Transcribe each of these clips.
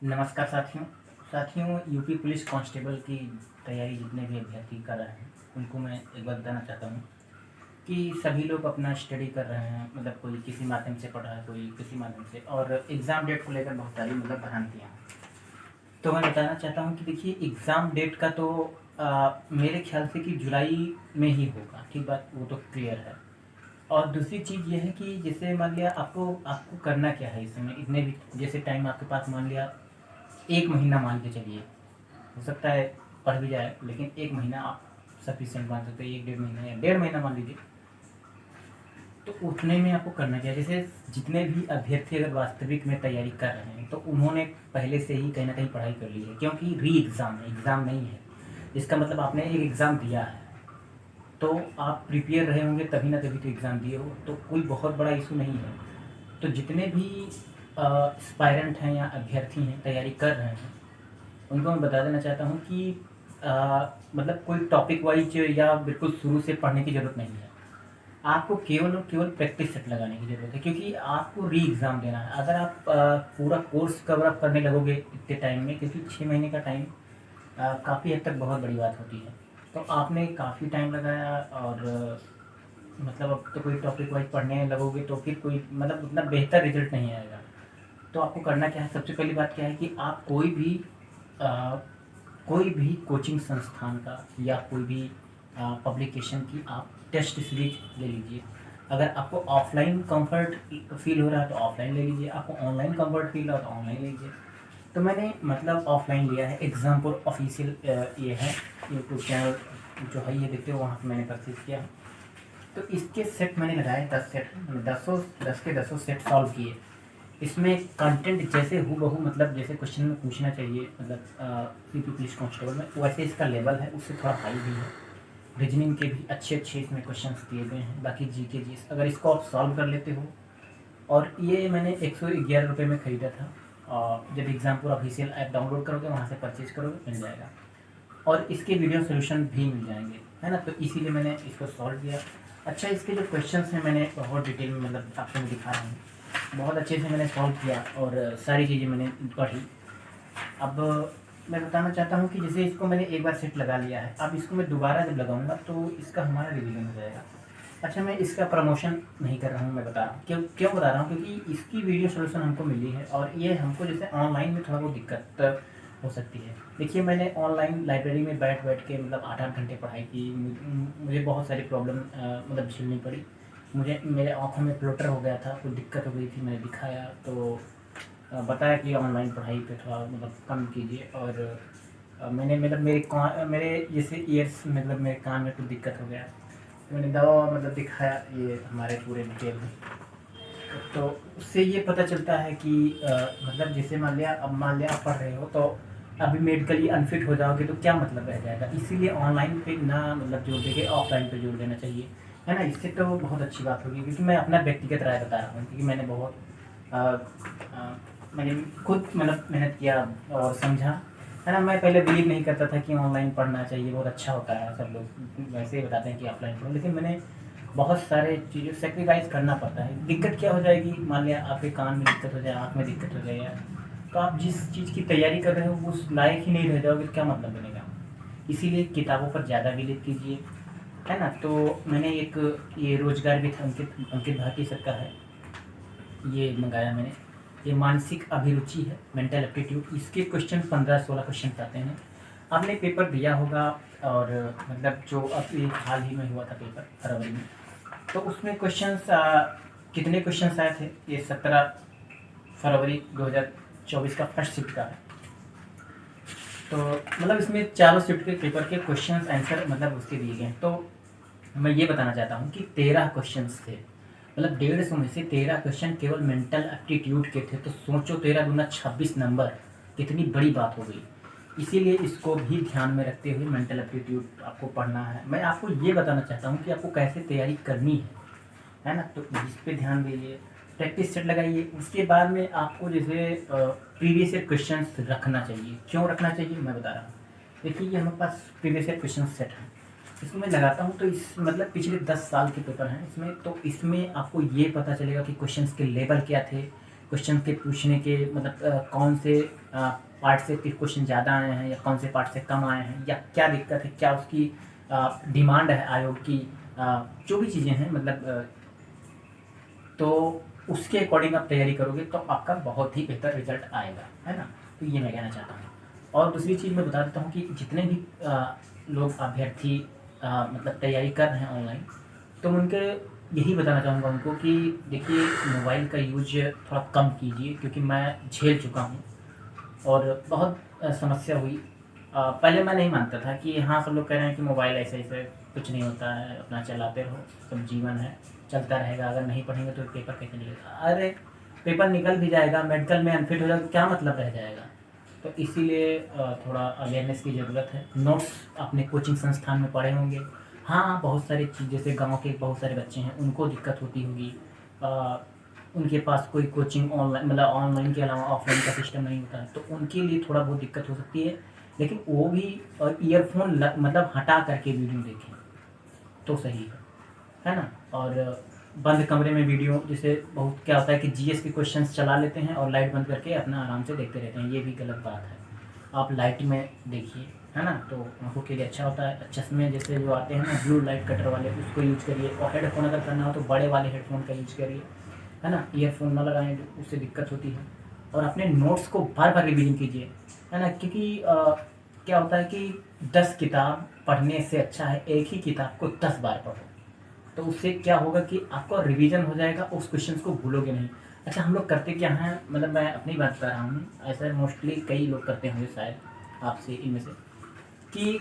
नमस्कार साथियों। UP police constable की तैयारी जितने भी अभ्यर्थी कर रहे हैं उनको मैं एक बात बताना चाहता हूँ कि सभी लोग अपना स्टडी कर रहे हैं, मतलब कोई किसी माध्यम से पढ़ रहा है, कोई किसी माध्यम से, और एग्ज़ाम डेट को लेकर बहुत सारी भ्रांतियाँ हैं। तो मैं बताना चाहता हूँ कि देखिए, एग्ज़ाम डेट का तो मेरे ख्याल से कि जुलाई में ही होगा, ठीक बात, वो तो क्लियर है। और दूसरी चीज़ ये है कि जैसे मान लिया आपको आपको करना क्या है इस समय, इतने भी जैसे टाइम आपके पास, मान लिया 1 महीना मान के चलिए, हो सकता है पढ़ भी जाए, लेकिन 1 महीना आप सफिशिएंट मान सकते हैं, 1 डेढ़ महीना या डेढ़ महीना मान लीजिए। तो उतने में आपको करना क्या है, जैसे जितने भी अभ्यर्थी अगर वास्तविक में तैयारी कर रहे हैं तो उन्होंने पहले से ही कहीं ना कहीं पढ़ाई कर ली है, क्योंकि री एग्ज़ाम है, एग्ज़ाम नहीं है। इसका मतलब आपने एक एग्ज़ाम दिया है, तो आप प्रिपेयर रहे होंगे तभी ना तभी तो एग्ज़ाम दिए हो, तो कोई बहुत बड़ा इशू नहीं है। तो जितने भी एस्पायरेंट हैं या अभ्यर्थी हैं तैयारी कर रहे हैं, उनको मैं बता देना चाहता हूँ कि मतलब कोई टॉपिक वाइज या बिल्कुल शुरू से पढ़ने की ज़रूरत नहीं है। आपको केवल और केवल प्रैक्टिस सेट लगाने की ज़रूरत है, क्योंकि आपको री एग्ज़ाम देना है। अगर आप पूरा कोर्स कवर अप करने लगोगे इतने टाइम में, क्योंकि 6 महीने का टाइम काफ़ी हद तक बहुत बड़ी बात होती है, तो आपने काफ़ी टाइम लगाया और मतलब अब तो कोई टॉपिक वाइज पढ़ने लगोगे तो फिर कोई मतलब उतना बेहतर रिजल्ट नहीं आएगा। तो आपको करना क्या है, सबसे पहली बात क्या है कि आप अ, कोई भी कोचिंग संस्थान का या कोई भी पब्लिकेशन की आप टेस्ट सीरीज ले लीजिए। अगर आपको ऑफलाइन कंफर्ट फील हो रहा है तो ऑफलाइन ले लीजिए, आपको ऑनलाइन कंफर्ट फील हो रहा है तो ऑनलाइन ले लीजिए। तो मैंने मतलब ऑफलाइन लिया है, एग्जाम्पल ऑफिशियल ये है यूट्यूब चैनल जो है, ये देखते हो, वहाँ से मैंने परचेज किया है। तो इसके सेट मैंने लगाए 10 सेट, 10 के 10 सेट सॉल्व किए। इसमें कंटेंट जैसे हूबहू, मतलब जैसे क्वेश्चन में पूछना चाहिए, मतलब यूपी पुलिस कांस्टेबल में, वैसे इसका लेवल है, उससे थोड़ा हाई भी है। रीजनिंग के भी अच्छे अच्छे इसमें क्वेश्चंस दिए गए हैं। बाकी जीके जी अगर इसको आप सॉल्व कर लेते हो, और ये मैंने 111 रुपये में ख़रीदा था, और जब एग्जाम्पल ऑफिशियल ऐप डाउनलोड करोगे, वहाँ से परचेज करोगे, मिल जाएगा, और इसके वीडियो सोल्यूशन भी मिल जाएंगे, है ना। तो इसीलिए मैंने इसको सॉल्व किया। अच्छा, इसके जो क्वेश्चंस हैं मैंने बहुत डिटेल में, मतलब आपको मैं दिखा रहा हूँ, बहुत अच्छे से मैंने सॉल्व किया और सारी चीज़ें मैंने पढ़ी। अब मैं बताना चाहता हूँ कि जैसे इसको मैंने एक बार सेट लगा लिया है, अब इसको मैं दोबारा जब लगाऊंगा तो इसका हमारा रिवीजन हो जाएगा। अच्छा, मैं इसका प्रमोशन नहीं कर रहा हूँ, मैं बता रहा हूँ क्यों क्यों बता रहा हूँ, क्योंकि इसकी वीडियो सोल्यूशन हमको मिली है, और ये हमको जैसे ऑनलाइन में थोड़ा बहुत दिक्कत हो सकती है। देखिए, मैंने ऑनलाइन लाइब्रेरी में बैठ बैठ के मतलब 8-8 घंटे पढ़ाई की, मुझे बहुत सारी प्रॉब्लम मतलब झेलनी पड़ी। मुझे मेरे आँखों में फ्लोटर हो गया था, कोई दिक्कत हो गई थी, मैंने दिखाया तो बताया कि ऑनलाइन पढ़ाई पे थोड़ा मतलब कम कीजिए। और मैंने मतलब मेरे जैसे ईयर्स, मतलब मेरे कान में कुछ दिक्कत हो गया, तो मैंने दवा मतलब दिखाया, ये हमारे पूरे डिटेल में। तो उससे ये पता चलता है कि मतलब जैसे मान लिया आप पढ़ रहे हो, तो अभी मेडिकली अनफिट हो जाओगे तो क्या मतलब रह जाएगा। इसीलिए ऑनलाइन पे ना मतलब जोर देके ऑफलाइन पे जोर देना चाहिए, है ना। इससे तो बहुत अच्छी बात होगी, क्योंकि मैं अपना व्यक्तिगत राय बता रहा हूँ, क्योंकि मैंने बहुत अ, अ, मैंने खुद मतलब मेहनत किया और समझा, है ना। मैं पहले बिलीव नहीं करता था कि ऑनलाइन पढ़ना चाहिए, बहुत अच्छा होता है, सब लोग वैसे ही बताते हैं कि ऑफलाइन पढ़ो, लेकिन मैंने बहुत सारे चीज़ें सेक्रीफाइस करना पड़ता है। दिक्कत क्या हो जाएगी, मान लिया आपके कान में दिक्कत हो जाए, आँख में दिक्कत हो जाए यार, तो आप जिस चीज़ की तैयारी कर रहे हो उस लायक ही नहीं रह जाओगे, तो क्या मतलब बनेगा। इसीलिए किताबों पर ज़्यादा बिलीव कीजिए, है ना। तो मैंने एक ये रोजगार भी था, अंकित अंकित भारती सर का है, ये मंगाया मैंने। ये मानसिक अभिरुचि है, मेंटल एप्टीट्यूड, इसके क्वेश्चन 15-16 क्वेश्चन आते हैं। आपने पेपर दिया होगा, और मतलब जो अब ये हाल ही में हुआ था पेपर फरवरी में, तो उसमें क्वेश्चंस कितने क्वेश्चंस आए थे, ये 17 फरवरी 2024 का फर्स्ट शिफ्ट का है। तो मतलब इसमें चारों शिफ्ट के पेपर के क्वेश्चंस आंसर मतलब उसके दिए गए हैं। तो मैं ये बताना चाहता हूँ कि 13 क्वेश्चंस थे, मतलब 150 में से 13 क्वेश्चन केवल मेंटल एप्टीट्यूड के थे। तो सोचो, 13 दूना 26 नंबर, कितनी बड़ी बात हो गई। इसीलिए इसको भी ध्यान में रखते हुए मेंटल एप्टीट्यूड आपको पढ़ना है। मैं आपको ये बताना चाहता हूँ कि आपको कैसे तैयारी करनी है ना। तो इस पे ध्यान दीजिए, प्रैक्टिस सेट लगाइए। उसके बाद में आपको जैसे प्रीवियस ईयर क्वेश्चन रखना चाहिए। क्यों रखना चाहिए मैं बता रहा हूँ। देखिए, ये हमारे पास प्रीवियस ईयर क्वेश्चन सेट है, इसको मैं लगाता हूँ तो इस मतलब पिछले 10 साल के पेपर हैं इसमें, तो इसमें आपको ये पता चलेगा कि क्वेश्चंस के लेवल क्या थे, क्वेश्चन के पूछने के मतलब कौन से पार्ट से क्वेश्चन ज़्यादा आए हैं या कौन से पार्ट से कम आए हैं, या क्या दिक्कत है, क्या उसकी डिमांड है आयोग की, जो भी चीज़ें हैं मतलब तो उसके अकॉर्डिंग आप तैयारी करोगे तो आपका बहुत ही बेहतर रिजल्ट आएगा, है ना। तो ये मैं कहना चाहता हूँ। और दूसरी चीज़ मैं बता देता हूँ कि जितने भी लोग अभ्यर्थी मतलब तैयारी कर रहे हैं ऑनलाइन, तो उनके यही बताना चाहूँगा उनको कि देखिए मोबाइल का यूज थोड़ा कम कीजिए, क्योंकि मैं झेल चुका हूँ और बहुत समस्या हुई। पहले मैं नहीं मानता था कि हाँ सब लोग कह रहे हैं कि मोबाइल ऐसे ऐसे कुछ नहीं होता है, अपना चलाते रहो, सब जीवन है, चलता रहेगा, अगर नहीं पढ़ेंगे तो पेपर कैसे निकलेगा। अरे पेपर निकल भी जाएगा, मेडिकल में अनफिट हो जाएगा, क्या मतलब रह जाएगा। तो इसीलिए थोड़ा अवेयरनेस की ज़रूरत है। नोट्स अपने कोचिंग संस्थान में पढ़े होंगे। हाँ बहुत सारी चीज़, जैसे गांव के बहुत सारे बच्चे हैं उनको दिक्कत होती होगी, उनके पास कोई कोचिंग ऑनलाइन मतलब ऑनलाइन के अलावा ऑफलाइन का सिस्टम नहीं होता है, तो उनके लिए थोड़ा बहुत दिक्कत हो सकती है। लेकिन वो भी ईयरफोन मतलब हटा करके वीडियो देखें तो सही है ना। और बंद कमरे में वीडियो, जैसे बहुत क्या होता है कि जीएस के क्वेश्चंस चला लेते हैं और लाइट बंद करके अपना आराम से देखते रहते हैं, ये भी गलत बात है। आप लाइट में देखिए, है ना, तो आंखों के लिए अच्छा होता है। चश्मे जैसे जो आते हैं ना ब्लू लाइट कटर वाले, उसको यूज करिए। और हेडफोन अगर करना हो तो बड़े वाले हेडफोन का यूज करिए, है ना, ईयरफोन ना लगाएं, उससे दिक्कत होती है। और अपने नोट्स को बार बार रिवीजन कीजिए, है ना, क्योंकि क्या होता है कि 10 किताब पढ़ने से अच्छा है एक ही किताब को 10 बार पढ़ो। तो उससे क्या होगा कि आपका रिवीजन हो जाएगा, उस क्वेश्चन को भूलोगे नहीं। अच्छा हम लोग करते क्या हैं, मतलब मैं अपनी बात कर रहा हूँ, ऐसा मोस्टली कई लोग करते होंगे शायद आपसे इनमें से, कि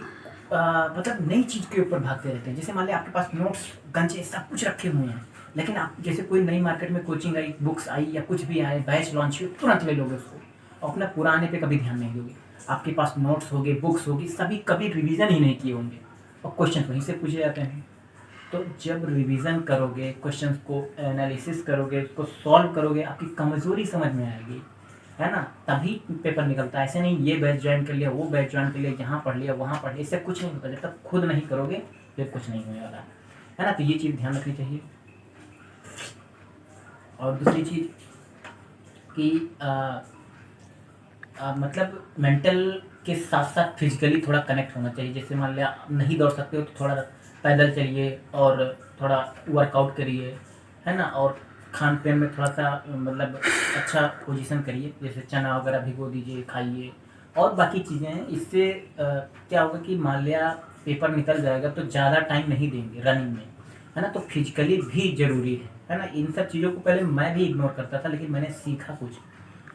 मतलब नई चीज़ के ऊपर भागते रहते हैं। जैसे मान लिया आपके पास नोट्स गंजे सब कुछ रखे हुए हैं, लेकिन आप जैसे कोई नई मार्केट में कोचिंग आई, बुक्स आई या कुछ भी आए, बैच लॉन्च हुई, तुरंत ले लोगे उसको और अपना पुराने पे कभी ध्यान नहीं दोगे। आपके पास नोट्स होंगे, बुक्स होगी, सभी कभी रिवीजन ही नहीं किए होंगे और क्वेश्चन वहीं से पूछे जाते हैं। तो जब रिवीजन करोगे, क्वेश्चंस को एनालिसिस करोगे, उसको सॉल्व करोगे, आपकी कमज़ोरी समझ में आएगी, है ना, तभी पेपर निकलता है। ऐसे नहीं ये बैच ज्वाइन कर लिया, वो बैच ज्वाइन कर लिया, यहाँ पढ़ लिया, वहाँ पढ़ लिया, इससे कुछ नहीं होता। जब तक खुद नहीं करोगे फिर कुछ नहीं होने वाला, है ना। तो ये चीज़ ध्यान रखनी चाहिए। और दूसरी चीज़ कि मतलब मेंटल के साथ साथ फिजिकली थोड़ा कनेक्ट होना चाहिए। जैसे मान लिया नहीं दौड़ सकते हो तो थोड़ा पैदल चलिए और थोड़ा वर्कआउट करिए, है ना। और खान पान में थोड़ा सा मतलब अच्छा पोजीशन करिए, जैसे चना वगैरह भिगो दीजिए, खाइए। और बाकी चीज़ें हैं, इससे क्या होगा कि मान लिया पेपर निकल जाएगा तो ज़्यादा टाइम नहीं देंगे रनिंग में, है ना। तो फिजिकली भी ज़रूरी है ना। इन सब चीज़ों को पहले मैं भी इग्नोर करता था, लेकिन मैंने सीखा कुछ,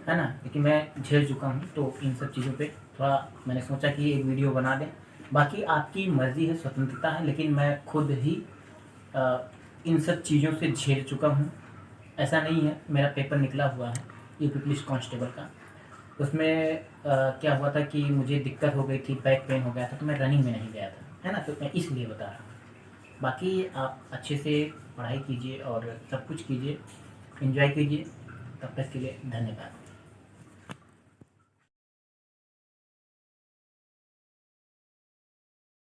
है ना, लेकिन मैं झेल चुका हूँ। तो इन सब चीज़ों पे थोड़ा मैंने सोचा कि एक वीडियो बना दें। बाकी आपकी मर्ज़ी है, स्वतंत्रता है, लेकिन मैं खुद ही इन सब चीज़ों से झेल चुका हूँ। ऐसा नहीं है, मेरा पेपर निकला हुआ है यूपी पुलिस कांस्टेबल का। उसमें क्या हुआ था कि मुझे दिक्कत हो गई थी, बैक पेन हो गया था, तो मैं रनिंग में नहीं गया था, है ना। तो मैं इसलिए बता रहा हूँ। बाकी आप अच्छे से पढ़ाई कीजिए और सब कुछ कीजिए, एंजॉय कीजिए। तब तक के लिए धन्यवाद।